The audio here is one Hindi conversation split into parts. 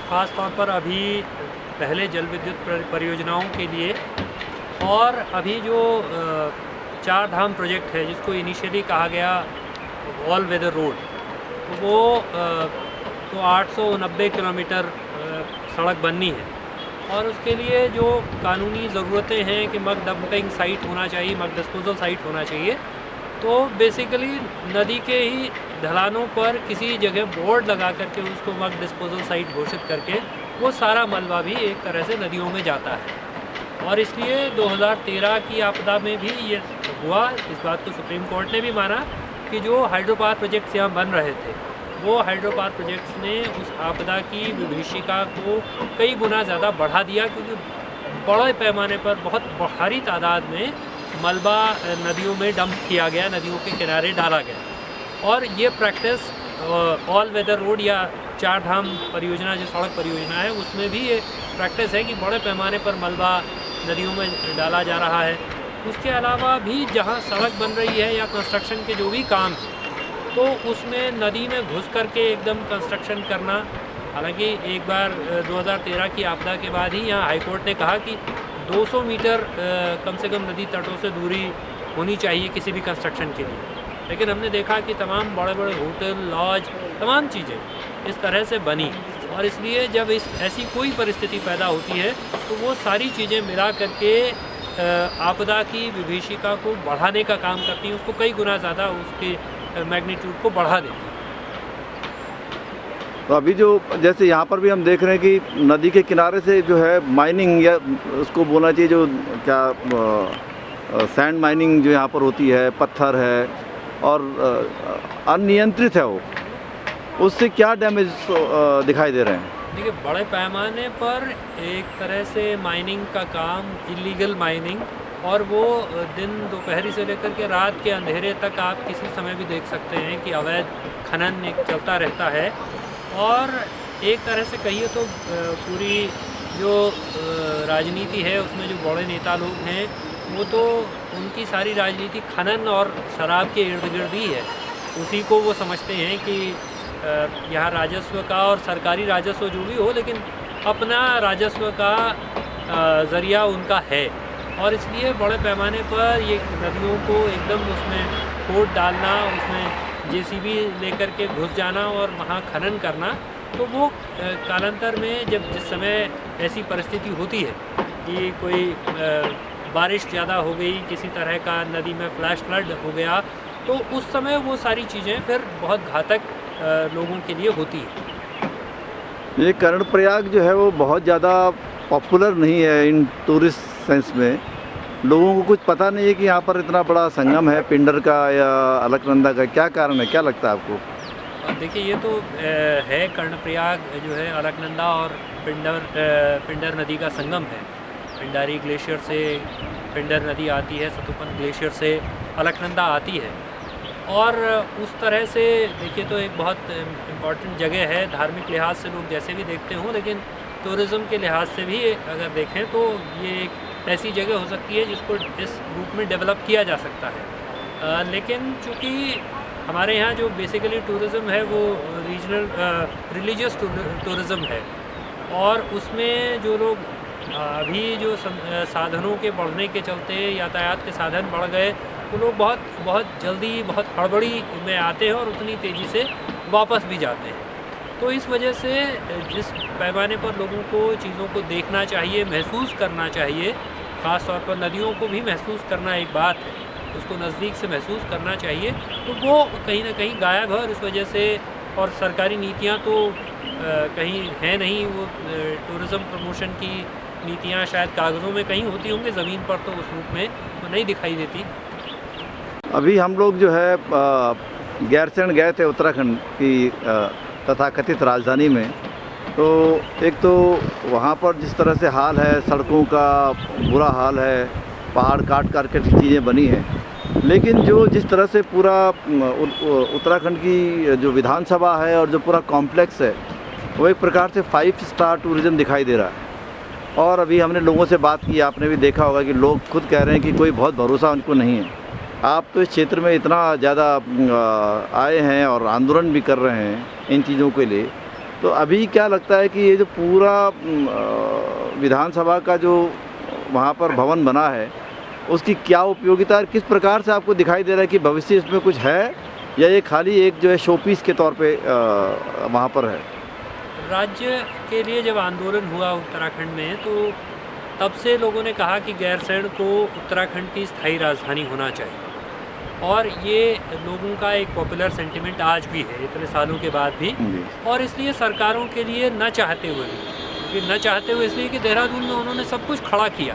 ख़ास तौर पर अभी पहले जल विद्युत परियोजनाओं के लिए, और अभी जो चार धाम प्रोजेक्ट है जिसको इनिशियली कहा गया ऑल वेदर रोड, वो तो 890 किलोमीटर सड़क बननी है। और उसके लिए जो कानूनी ज़रूरतें हैं कि मग डंपिंग साइट होना चाहिए, मग डिस्पोजल साइट होना चाहिए, तो बेसिकली नदी के ही ढलानों पर किसी जगह बोर्ड लगा करके उसको मग डिस्पोजल साइट घोषित करके वो सारा मलबा भी एक तरह से नदियों में जाता है। और इसलिए 2013 की आपदा में भी ये हुआ। इस बात को सुप्रीम कोर्ट ने भी माना कि जो हाइड्रो पावर प्रोजेक्ट्स यहाँ बन रहे थे, वो हाइड्रो पावर प्रोजेक्ट्स ने उस आपदा की विभीषिका को कई गुना ज़्यादा बढ़ा दिया, क्योंकि बड़े पैमाने पर बहुत भारी तादाद में मलबा नदियों में डंप किया गया, नदियों के किनारे डाला गया। और ये प्रैक्टिस ऑल वेदर रोड या चार धाम परियोजना जो सड़क परियोजना है उसमें भी ये प्रैक्टिस है कि बड़े पैमाने पर मलबा नदियों में डाला जा रहा है। उसके अलावा भी जहाँ सड़क बन रही है या कंस्ट्रक्शन के जो भी काम है, तो उसमें नदी में घुस करके एकदम कंस्ट्रक्शन करना। हालांकि एक बार 2013 की आपदा के बाद ही यहाँ हाईकोर्ट ने कहा कि 200 मीटर कम से कम नदी तटों से दूरी होनी चाहिए किसी भी कंस्ट्रक्शन के लिए। लेकिन हमने देखा कि तमाम बड़े बड़े होटल, लॉज, तमाम चीज़ें इस तरह से बनी, और इसलिए जब ऐसी कोई परिस्थिति पैदा होती है तो वो सारी चीज़ें मिला करके आपदा की विभीषिका को बढ़ाने का काम करती हैं, उसको कई गुना ज़्यादा उसके मैग्नीट्यूड को बढ़ा देती हैं। तो अभी जो जैसे यहाँ पर भी हम देख रहे हैं कि नदी के किनारे से जो है माइनिंग, या उसको बोलना चाहिए जो क्या सैंड माइनिंग जो यहाँ पर होती है, पत्थर है और अनियंत्रित है, वो उससे क्या डैमेज दिखाई दे रहे हैं? देखिए, बड़े पैमाने पर एक तरह से माइनिंग का काम, इलीगल माइनिंग, और वो दिन दोपहरी से लेकर के रात के अंधेरे तक आप किसी समय भी देख सकते हैं कि अवैध खनन एक चलता रहता है। और एक तरह से कहिए तो पूरी जो राजनीति है उसमें जो बड़े नेता लोग हैं, वो तो उनकी सारी राजनीति खनन और शराब के इर्द गिर्द ही है। उसी को वो समझते हैं कि यहाँ राजस्व का, और सरकारी राजस्व जो भी हो, लेकिन अपना राजस्व का ज़रिया उनका है। और इसलिए बड़े पैमाने पर ये नदियों को एकदम उसमें खोद डालना, उसमें जेसीबी लेकर के घुस जाना और वहाँ खनन करना, तो वो कालांतर में जब जिस समय ऐसी परिस्थिति होती है कि कोई बारिश ज़्यादा हो गई, किसी तरह का नदी में फ्लैश फ्लड हो गया, तो उस समय वो सारी चीज़ें फिर बहुत घातक लोगों के लिए होती है। ये कर्णप्रयाग जो है वो बहुत ज़्यादा पॉपुलर नहीं है इन टूरिस्ट सेंस में। लोगों को कुछ पता नहीं है कि यहाँ पर इतना बड़ा संगम है पिंडर का या अलकनंदा का। क्या कारण है, क्या लगता है आपको? देखिए, ये तो है कर्णप्रयाग जो है अलकनंदा और पिंडर नदी का संगम है। पिंडारी ग्लेशियर से पिंडर नदी आती है, सतुपन ग्लेशियर से अलकनंदा आती है। और उस तरह से देखिए तो एक बहुत इम्पॉर्टेंट जगह है, धार्मिक लिहाज से लोग जैसे भी देखते हों, लेकिन टूरिज़्म के लिहाज से भी अगर देखें तो ये एक ऐसी जगह हो सकती है जिसको इस रूप में डेवलप किया जा सकता है। लेकिन चूँकि हमारे यहाँ जो बेसिकली टूरिज़्म है वो रीजनल रिलीजियस टूरिज़्म है, और उसमें जो लोग अभी जो साधनों के बढ़ने के चलते यातायात के साधन बढ़ गए, तो लोग बहुत जल्दी, बहुत हड़बड़ी में आते हैं और उतनी तेज़ी से वापस भी जाते हैं। तो इस वजह से जिस पैमाने पर लोगों को चीज़ों को देखना चाहिए, महसूस करना चाहिए, ख़ास तौर पर नदियों को भी महसूस करना एक बात है, उसको नज़दीक से महसूस करना चाहिए, तो वो कहीं ना कहीं गायब है। और इस वजह से, और सरकारी नीतियाँ तो कहीं है नहीं, वो टूरिज़्म प्रमोशन की नीतियाँ शायद कागज़ों में कहीं होती होंगी, ज़मीन पर तो उस रूप में तो नहीं दिखाई देती। अभी हम लोग जो है गैरसैंण गए थे उत्तराखंड की तथाकथित राजधानी में। तो एक तो वहाँ पर जिस तरह से हाल है, सड़कों का बुरा हाल है, पहाड़ काट के चीज़ें बनी हैं, लेकिन जो जिस तरह से पूरा उत्तराखंड की जो विधानसभा है और जो पूरा कॉम्प्लेक्स है, वो एक प्रकार से 5 स्टार टूरिज़्म दिखाई दे रहा है। और अभी हमने लोगों से बात की, आपने भी देखा होगा कि लोग खुद कह रहे हैं कि कोई बहुत भरोसा उनको नहीं है। आप तो इस क्षेत्र में इतना ज़्यादा आए हैं और आंदोलन भी कर रहे हैं इन चीज़ों के लिए, तो अभी क्या लगता है कि ये जो पूरा विधानसभा का जो वहाँ पर भवन बना है उसकी क्या उपयोगिता है, किस प्रकार से आपको दिखाई दे रहा है कि भविष्य इसमें कुछ है या ये खाली एक जो है शोपीस के तौर पे वहाँ पर है? राज्य के लिए जब आंदोलन हुआ उत्तराखंड में तो तब से लोगों ने कहा कि गैरसैंण को उत्तराखंड की स्थायी राजधानी होना चाहिए, और ये लोगों का एक पॉपुलर सेंटिमेंट आज भी है इतने सालों के बाद भी। और इसलिए सरकारों के लिए न चाहते हुए भी, क्योंकि न चाहते हुए इसलिए कि देहरादून में उन्होंने सब कुछ खड़ा किया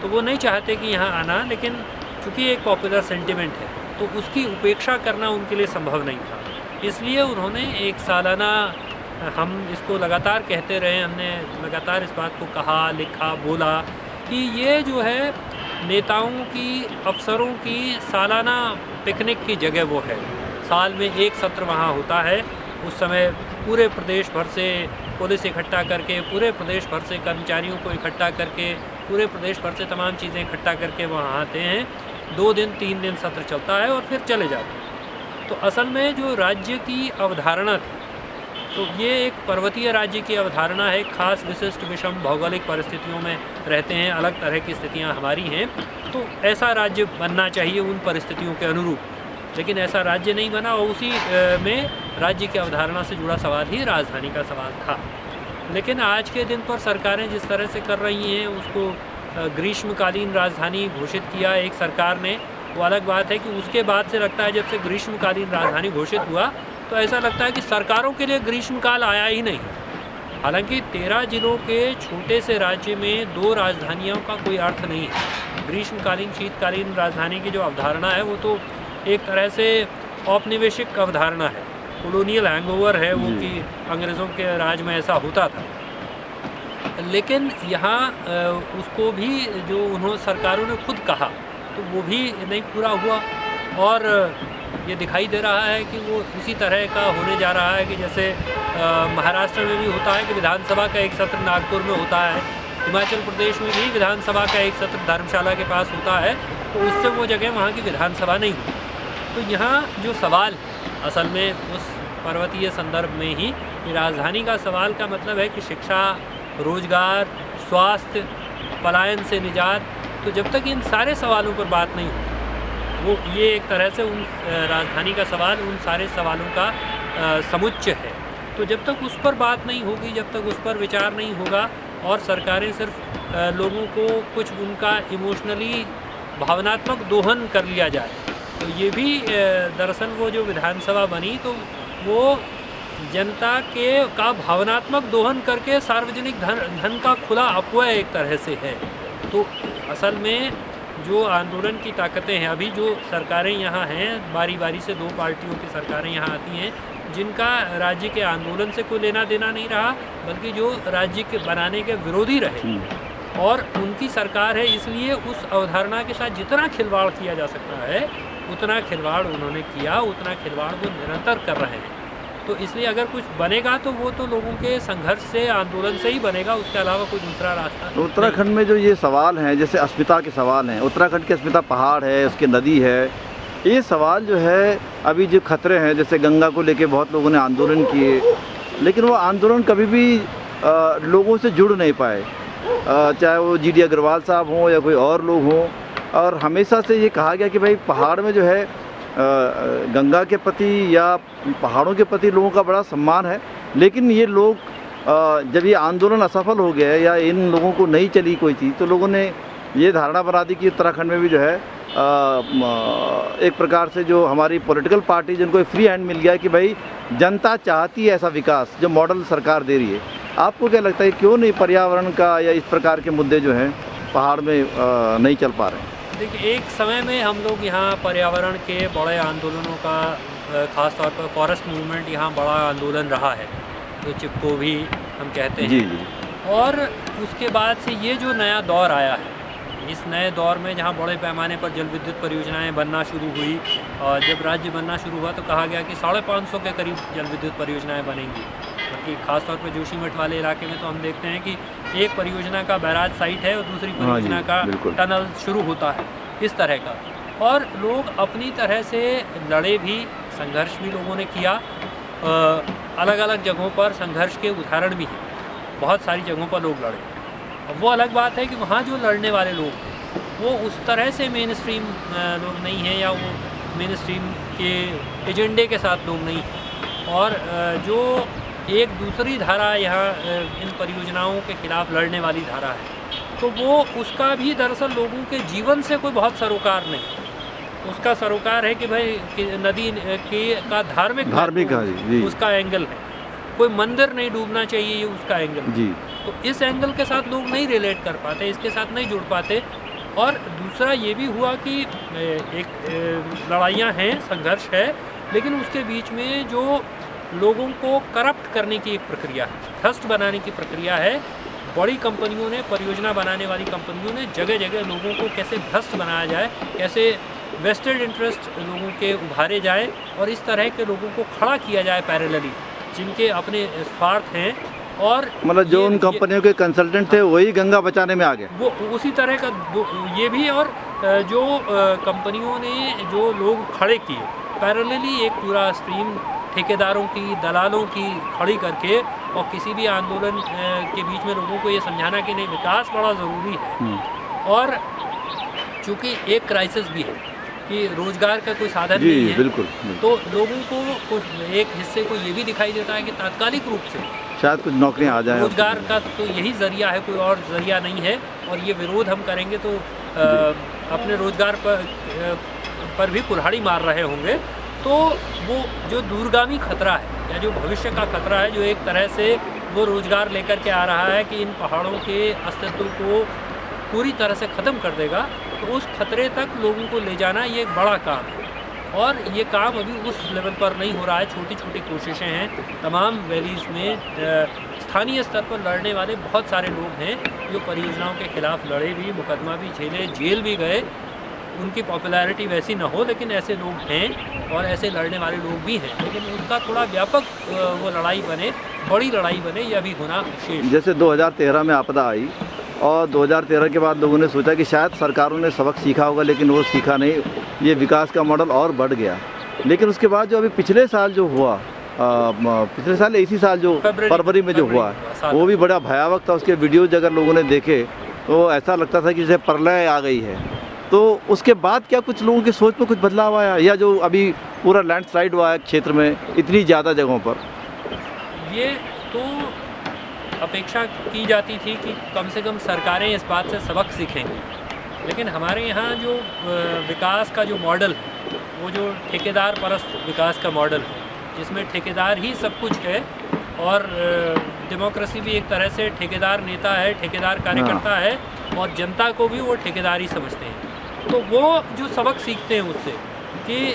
तो वो नहीं चाहते कि यहाँ आना, लेकिन चूँकि एक पॉपुलर सेंटिमेंट है तो उसकी उपेक्षा करना उनके लिए संभव नहीं था। इसलिए उन्होंने एक सालाना, हम इसको लगातार कहते रहे, हमने लगातार इस बात को कहा, लिखा, बोला कि ये जो है नेताओं की, अफसरों की सालाना पिकनिक की जगह वो है। साल में एक सत्र वहाँ होता है, उस समय पूरे प्रदेश भर से पुलिस इकट्ठा करके, पूरे प्रदेश भर से कर्मचारियों को इकट्ठा करके, पूरे प्रदेश भर से तमाम चीज़ें इकट्ठा करके वहाँ आते हैं। 2 दिन 3 दिन सत्र चलता है और फिर चले जाते हैं। तो असल में जो राज्य की अवधारणा थी, तो ये एक पर्वतीय राज्य की अवधारणा है, खास विशिष्ट विषम भौगोलिक परिस्थितियों में रहते हैं, अलग तरह की स्थितियाँ हमारी हैं, तो ऐसा राज्य बनना चाहिए उन परिस्थितियों के अनुरूप। लेकिन ऐसा राज्य नहीं बना और उसी में राज्य की अवधारणा से जुड़ा सवाल ही राजधानी का सवाल था। लेकिन आज के दिन पर सरकारें जिस तरह से कर रही हैं, उसको ग्रीष्मकालीन राजधानी घोषित किया एक सरकार ने, वो अलग बात है कि उसके बाद से लगता है जब से ग्रीष्मकालीन राजधानी घोषित हुआ तो ऐसा लगता है कि सरकारों के लिए ग्रीष्मकाल आया ही नहीं। हालांकि 13 जिलों के छोटे से राज्य में 2 राजधानियों का कोई अर्थ नहीं है। ग्रीष्मकालीन शीतकालीन राजधानी की जो अवधारणा है वो तो एक तरह से औपनिवेशिक अवधारणा है, कॉलोनियल हैंगओवर है वो, कि अंग्रेज़ों के राज में ऐसा होता था। लेकिन यहाँ उसको भी जो उन्होंने सरकारों ने खुद कहा तो वो भी नहीं पूरा हुआ, और ये दिखाई दे रहा है कि वो उसी तरह का होने जा रहा है कि जैसे महाराष्ट्र में भी होता है कि विधानसभा का एक सत्र नागपुर में होता है, हिमाचल प्रदेश में भी विधानसभा का एक सत्र धर्मशाला के पास होता है, तो उससे वो जगह वहाँ की विधानसभा नहीं हुई। तो यहाँ जो सवाल असल में उस पर्वतीय संदर्भ में ही कि राजधानी का सवाल का मतलब है कि शिक्षा, रोजगार, स्वास्थ्य, पलायन से निजात, तो जब तक इन सारे सवालों पर बात नहीं हो, वो ये एक तरह से उन राजधानी का सवाल उन सारे सवालों का समुच्चय है। तो जब तक उस पर बात नहीं होगी, जब तक उस पर विचार नहीं होगा और सरकारें सिर्फ लोगों को कुछ उनका इमोशनली भावनात्मक दोहन कर लिया जाए, तो ये भी दरअसल वो जो विधानसभा बनी तो वो जनता का भावनात्मक दोहन करके सार्वजनिक धन का खुला अपव्यय एक तरह से है। तो असल में जो आंदोलन की ताकतें हैं, अभी जो सरकारें यहाँ हैं, बारी बारी से 2 पार्टियों की सरकारें यहाँ आती हैं जिनका राज्य के आंदोलन से कोई लेना देना नहीं रहा, बल्कि जो राज्य के बनाने के विरोधी रहे, और उनकी सरकार है, इसलिए उस अवधारणा के साथ जितना खिलवाड़ किया जा सकता है उतना खिलवाड़ उन्होंने किया, उतना खिलवाड़ वो निरंतर कर रहे हैं। तो इसलिए अगर कुछ बनेगा तो वो तो लोगों के संघर्ष से, आंदोलन से ही बनेगा, उसके अलावा कोई दूसरा रास्ता तो उत्तराखंड में जो ये सवाल हैं, जैसे अस्मिता के सवाल हैं, उत्तराखंड की अस्मिता पहाड़ है, उसकी नदी है, ये सवाल जो है अभी जो खतरे हैं, जैसे गंगा को लेके बहुत लोगों ने आंदोलन किए, लेकिन वो आंदोलन कभी भी लोगों से जुड़ नहीं पाए, चाहे वो GD अग्रवाल साहब हों या कोई और लोग हों। और हमेशा से ये कहा गया कि भाई पहाड़ में जो है गंगा के प्रति या पहाड़ों के प्रति लोगों का बड़ा सम्मान है, लेकिन ये लोग जब ये आंदोलन असफल हो गया या इन लोगों को नहीं चली कोई चीज़, तो लोगों ने ये धारणा बना दी कि उत्तराखंड में भी जो है एक प्रकार से जो हमारी पॉलिटिकल पार्टी जिनको फ्री हैंड मिल गया कि भाई जनता चाहती है ऐसा विकास जो मॉडल सरकार दे रही है। आपको क्या लगता है क्यों नहीं पर्यावरण का या इस प्रकार के मुद्दे जो हैं पहाड़ में नहीं चल पा रहे हैं? देखिए, एक समय में हम लोग यहाँ पर्यावरण के बड़े आंदोलनों का, ख़ास तौर पर फॉरेस्ट मूवमेंट यहाँ बड़ा आंदोलन रहा है, तो चिपको भी हम कहते हैं। जी। और उसके बाद से ये जो नया दौर आया है, इस नए दौर में जहाँ बड़े पैमाने पर जल विद्युत परियोजनाएं बनना शुरू हुई, और जब राज्य बनना शुरू हुआ तो कहा गया कि 550 के करीब जल विद्युत परियोजनाएं बनेंगी। बल्कि खासतौर पर जोशीमठ वाले इलाके में तो हम देखते हैं कि एक परियोजना का बैराज साइट है और दूसरी परियोजना का टनल शुरू होता है, इस तरह का। और लोग अपनी तरह से लड़े भी, संघर्ष भी लोगों ने किया, अलग अलग जगहों पर संघर्ष के उदाहरण भी हैं, बहुत सारी जगहों पर लोग लड़े। अब वो अलग बात है कि वहाँ जो लड़ने वाले लोग हैं वो उस तरह से मेन स्ट्रीम लोग नहीं हैं, या वो मेन स्ट्रीम के एजेंडे के साथ लोग नहीं हैं, और जो एक दूसरी धारा यहाँ इन परियोजनाओं के खिलाफ लड़ने वाली धारा है, तो वो उसका भी दरअसल लोगों के जीवन से कोई बहुत सरोकार नहीं। उसका सरोकार है कि भाई कि नदी के का धार्मिक जी उसका एंगल है, कोई मंदिर नहीं डूबना चाहिए, ये उसका एंगल जी। तो इस एंगल के साथ लोग नहीं रिलेट कर पाते, इसके साथ नहीं जुड़ पाते। और दूसरा ये भी हुआ कि एक लड़ाइयाँ हैं, संघर्ष है, लेकिन उसके बीच में जो लोगों को करप्ट करने की एक प्रक्रिया है, ट्रस्ट बनाने की प्रक्रिया है। बड़ी कंपनियों ने, परियोजना बनाने वाली कंपनियों ने जगह जगह लोगों को कैसे भ्रष्ट बनाया जाए, कैसे वेस्टेड इंटरेस्ट लोगों के उभारे जाए और इस तरह के लोगों को खड़ा किया जाए पैरेलली, जिनके अपने स्वार्थ हैं। और मतलब जो उन कंपनियों के कंसल्टेंट थे वही गंगा बचाने में आ गए, वो उसी तरह का ये भी। और जो कंपनियों ने जो लोग खड़े किए पैरेलली, एक पूरा स्ट्रीम ठेकेदारों की, दलालों की खड़ी करके, और किसी भी आंदोलन के बीच में लोगों को ये समझाना कि नहीं, विकास बड़ा ज़रूरी है। और चूँकि एक क्राइसिस भी है कि रोज़गार का कोई साधन नहीं है, बिल्कुल। तो लोगों को एक हिस्से को ये भी दिखाई देता है कि तात्कालिक रूप से शायद कुछ नौकरियां आ जाएं, रोजगार का तो यही ज़रिया है, कोई और ज़रिया नहीं है। और ये विरोध हम करेंगे तो अपने रोजगार पर भी कुल्हाड़ी मार रहे होंगे। तो वो जो दूरगामी खतरा है, या जो भविष्य का खतरा है, जो एक तरह से वो रोजगार लेकर के आ रहा है कि इन पहाड़ों के अस्तित्व को पूरी तरह से ख़त्म कर देगा, तो उस खतरे तक लोगों को ले जाना ये एक बड़ा काम है। और ये काम अभी उस लेवल पर नहीं हो रहा है, छोटी छोटी कोशिशें हैं। तमाम वैलीज़ में स्थानीय स्तर पर लड़ने वाले बहुत सारे लोग हैं जो परियोजनाओं के खिलाफ लड़े भी, मुकदमा भी झेले, जेल भी गए। उनकी पॉपुलैरिटी वैसी ना हो, लेकिन ऐसे लोग हैं और ऐसे लड़ने वाले लोग भी हैं। लेकिन उसका थोड़ा व्यापक वो लड़ाई बने, बड़ी लड़ाई बने, ये अभी होना शेष। जैसे 2013 में आपदा आई और 2013 के बाद लोगों ने सोचा कि शायद सरकारों ने सबक सीखा होगा, लेकिन वो सीखा नहीं, ये विकास का मॉडल और बढ़ गया। लेकिन उसके बाद जो अभी पिछले साल जो हुआ, पिछले साल इसी साल जो फरवरी में जो हुआ, वो भी बड़ा भयावह था। उसके वीडियोज अगर लोगों ने देखे तो ऐसा लगता था कि जैसे प्रलय आ गई है। तो उसके बाद क्या कुछ लोगों की सोच में कुछ बदलाव आया, या जो अभी पूरा लैंडस्लाइड हुआ है क्षेत्र में इतनी ज़्यादा जगहों पर? ये तो अपेक्षा की जाती थी कि कम से कम सरकारें इस बात से सबक सीखेंगी, लेकिन हमारे यहाँ जो विकास का जो मॉडल है, वो जो ठेकेदार परस्त विकास का मॉडल है, जिसमें ठेकेदार ही सब कुछ है, और डेमोक्रेसी भी एक तरह से ठेकेदार नेता है, ठेकेदार कार्यकर्ता है, और जनता को भी वो ठेकेदार ही समझते हैं। तो वो जो सबक सीखते हैं उससे कि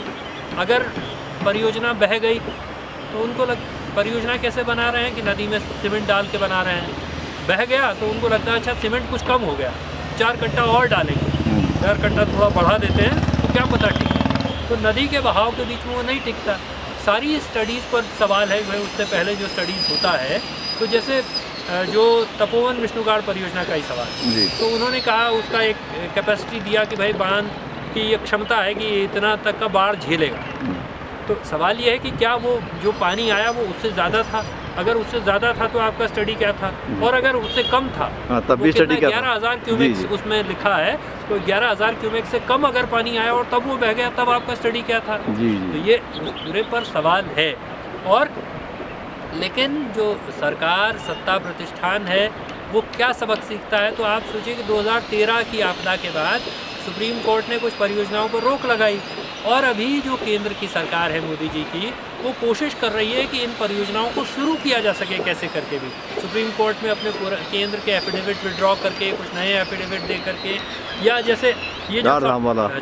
अगर परियोजना बह गई तो उनको परियोजना कैसे बना रहे हैं कि नदी में सीमेंट डाल के बना रहे हैं, बह गया तो उनको लगता है अच्छा सीमेंट कुछ कम हो गया, 4 कट्टा और डालेंगे, 4 कट्टा थोड़ा बढ़ा देते हैं तो क्या पता टिके। तो नदी के बहाव के बीच में वो नहीं टिकता। सारी स्टडीज़ पर सवाल है भाई, उससे पहले जो स्टडीज़ होता है, तो जैसे जो तपोवन विष्णुगाड़ परियोजना का ही सवाल, तो उन्होंने कहा, उसका एक कैपेसिटी दिया कि भाई बांध की ये क्षमता है कि इतना तक का बाढ़ झेलेगा। तो सवाल ये है कि क्या वो जो पानी आया वो उससे ज़्यादा था? अगर उससे ज़्यादा था तो आपका स्टडी क्या था? और अगर उससे कम था तब भी स्टडी क्या था? 11,000 क्यूबिक उसमें लिखा है, तो 11,000 क्यूबिक से कम अगर पानी आया और तब वो बह गया, तब आपका स्टडी क्या था? तो ये पूरे पर सवाल है। और लेकिन जो सरकार, सत्ता प्रतिष्ठान है, वो क्या सबक सीखता है? तो आप सोचिए कि 2013 की आपदा के बाद सुप्रीम कोर्ट ने कुछ परियोजनाओं पर रोक लगाई, और अभी जो केंद्र की सरकार है मोदी जी की, वो कोशिश कर रही है कि इन परियोजनाओं को शुरू किया जा सके कैसे करके भी। सुप्रीम कोर्ट में अपने केंद्र के एफिडेविट विड्रॉ करके, कुछ नए एफिडेविट दे करके, या जैसे ये जो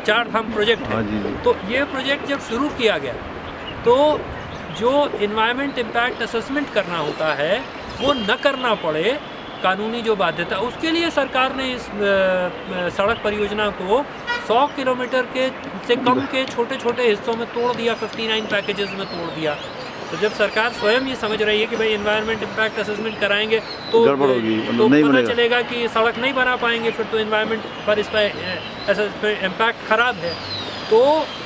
चार धाम प्रोजेक्ट है, तो ये प्रोजेक्ट जब शुरू किया गया तो जो इन्वायरमेंट इम्पैक्ट असेसमेंट करना होता है वो न करना पड़े, कानूनी जो बाध्यता, उसके लिए सरकार ने इस सड़क परियोजना को 100 किलोमीटर के से कम के छोटे छोटे हिस्सों में तोड़ दिया, 59 पैकेजेस में तोड़ दिया। तो जब सरकार स्वयं ये समझ रही है कि भाई इन्वायरमेंट इम्पैक्ट असेसमेंट कराएंगे तो गड़बड़ होगी, तो पता चलेगा कि सड़क नहीं बना पाएंगे, फिर तो इन्वायरमेंट पर इस पर इम्पैक्ट ख़राब है। तो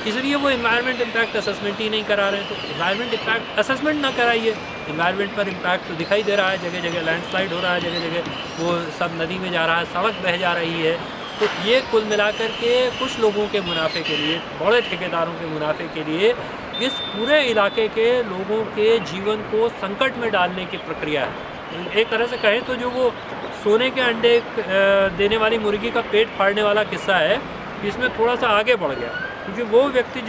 इसलिए वो इन्वायरमेंट इम्पैक्ट असेसमेंट ही नहीं करा रहे हैं। तो इन्वायरमेंट इम्पैक्ट असेसमेंट ना कराइए, इन्वायरमेंट पर इम्पैक्ट तो दिखाई दे रहा है, जगह जगह लैंडस्लाइड हो रहा है, जगह जगह वो सब नदी में जा रहा है, सड़क बह जा रही है। तो ये कुल मिलाकर के कुछ लोगों के मुनाफे के लिए, बड़े ठेकेदारों के मुनाफे के लिए इस पूरे इलाके के लोगों के जीवन को संकट में डालने की प्रक्रिया है। एक तरह से कहें तो जो वो सोने के अंडे देने वाली मुर्गी का पेट फाड़ने वाला किस्सा है, इसमें थोड़ा सा आगे बढ़ गया, क्योंकि वो व्यक्ति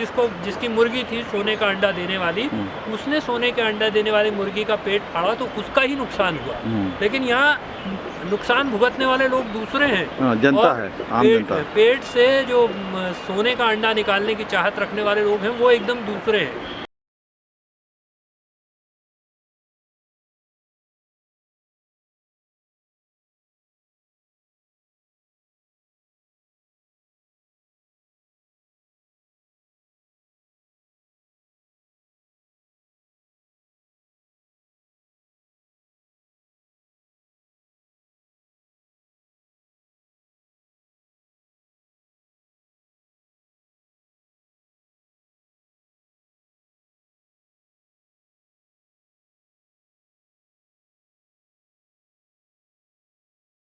जिसकी मुर्गी थी सोने का अंडा देने वाली, उसने सोने के अंडा देने वाली मुर्गी का पेट फाड़ा तो उसका ही नुकसान हुआ। लेकिन यहाँ नुकसान भुगतने वाले लोग दूसरे हैं, जनता है, आम जनता। पेट से जो सोने का अंडा निकालने की चाहत रखने वाले लोग हैं वो एकदम दूसरे हैं।